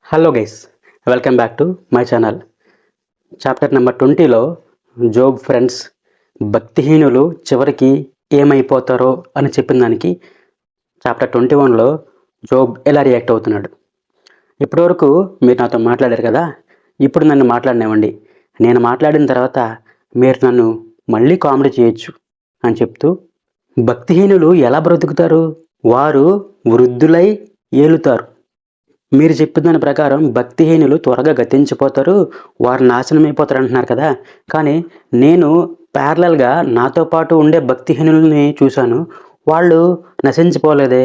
Hello guys, welcome back to my channel. Chapter number 20లో Job friends భక్తిహీనులు చివరికి ఏమైపోతారో అని చెప్పిన దానికి చాప్టర్ 21లో జోబ్ ఎలా రియాక్ట్ అవుతున్నాడు. ఇప్పటివరకు మీరు నాతో మాట్లాడారు కదా, ఇప్పుడు నన్ను మాట్లాడినివ్వండి. నేను మాట్లాడిన తర్వాత మీరు నన్ను మళ్ళీ కామెడీ చేయొచ్చు అని చెప్తూ, భక్తిహీనులు ఎలా బ్రతుకుతారు? వారు వృద్ధులై ఏలుతారు. మీరు చెప్పిన దాని ప్రకారం భక్తిహీనులు త్వరగా గతించిపోతారు, వారు నాశనమైపోతారు అంటున్నారు కదా. కానీ నేను ప్యారలల్గా నాతో పాటు ఉండే భక్తిహీనుల్ని చూశాను. వాళ్ళు నశించిపోలేదే,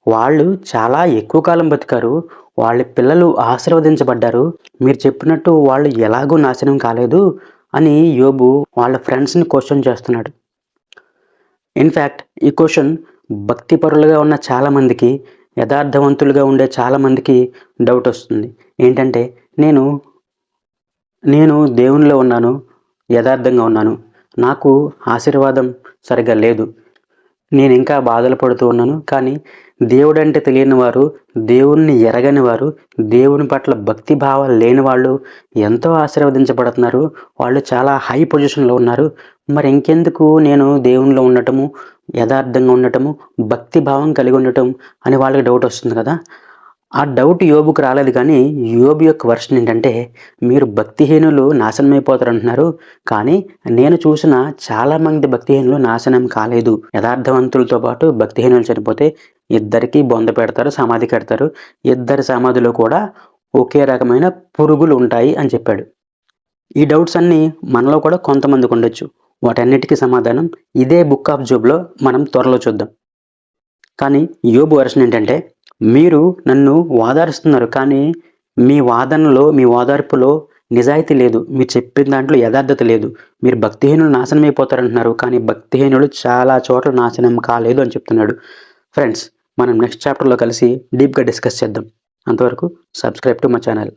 వాళ్ళు చాలా ఎక్కువ కాలం బతికారు. వాళ్ళ పిల్లలు ఆశీర్వదించబడ్డారు. మీరు చెప్పినట్టు వాళ్ళు ఎలాగూ నాశనం కాలేదు అని యోబు వాళ్ళ ఫ్రెండ్స్ని క్వశ్చన్ చేస్తున్నాడు. ఇన్ఫ్యాక్ట్ ఈ క్వశ్చన్ భక్తిపరులుగా ఉన్న చాలామందికి, యథార్థవంతులుగా ఉండే చాలామందికి డౌట్ వస్తుంది. ఏంటంటే, నేను దేవునిలో ఉన్నాను, యథార్థంగా ఉన్నాను, నాకు ఆశీర్వాదం సరిగ్గా లేదు, నేను ఇంకా బాధలు పడుతూ ఉన్నాను. కానీ దేవుడంటే తెలియని వారు, దేవుణ్ణి ఎరగని వారు, దేవుని పట్ల భక్తి భావాలు లేని వాళ్ళు ఎంతో ఆశీర్వదించబడుతున్నారు. వాళ్ళు చాలా హై పొజిషన్లో ఉన్నారు. మరి ఇంకెందుకు నేను దేవునిలో ఉండటము, యథార్థంగా ఉండటము, భక్తి భావం కలిగి ఉండటం అని వాళ్ళకి డౌట్ వస్తుంది కదా. ఆ డౌట్ యోబుకు రాలేదు. కానీ యోబు యొక్క వర్షన్ ఏంటంటే, మీరు భక్తిహీనులు నాశనమైపోతారు అంటున్నారు, కానీ నేను చూసిన చాలామంది భక్తిహీనులు నాశనం కాలేదు. యథార్థవంతులతో పాటు భక్తిహీనులు చనిపోతే ఇద్దరికీ బొంద పెడతారు, సమాధి కడతారు. ఇద్దరి సమాధిలో కూడా ఒకే రకమైన పురుగులు ఉంటాయి అని చెప్పాడు. ఈ డౌట్స్ అన్నీ మనలో కూడా కొంతమందికి ఉండొచ్చు. వాటన్నిటికీ సమాధానం ఇదే బుక్ ఆఫ్ జోబ్లో మనం త్వరలో చూద్దాం. కానీ యోబు వర్షన్ ఏంటంటే, మీరు నన్ను వాదారుస్తున్నారు, కానీ మీ వాదనలో, మీ ఓదార్పులో నిజాయితీ లేదు. మీరు చెప్పిన దాంట్లో యథార్థత లేదు. మీరు భక్తిహీనులు నాశనం అయిపోతారంటున్నారు, కానీ భక్తిహీనులు చాలా చోట్ల నాశనం కాలేదు అని చెప్తున్నాడు. ఫ్రెండ్స్, మనం నెక్స్ట్ చాప్టర్లో కలిసి డీప్గా డిస్కస్ చేద్దాం. అంతవరకు సబ్స్క్రైబ్ టు మై ఛానల్.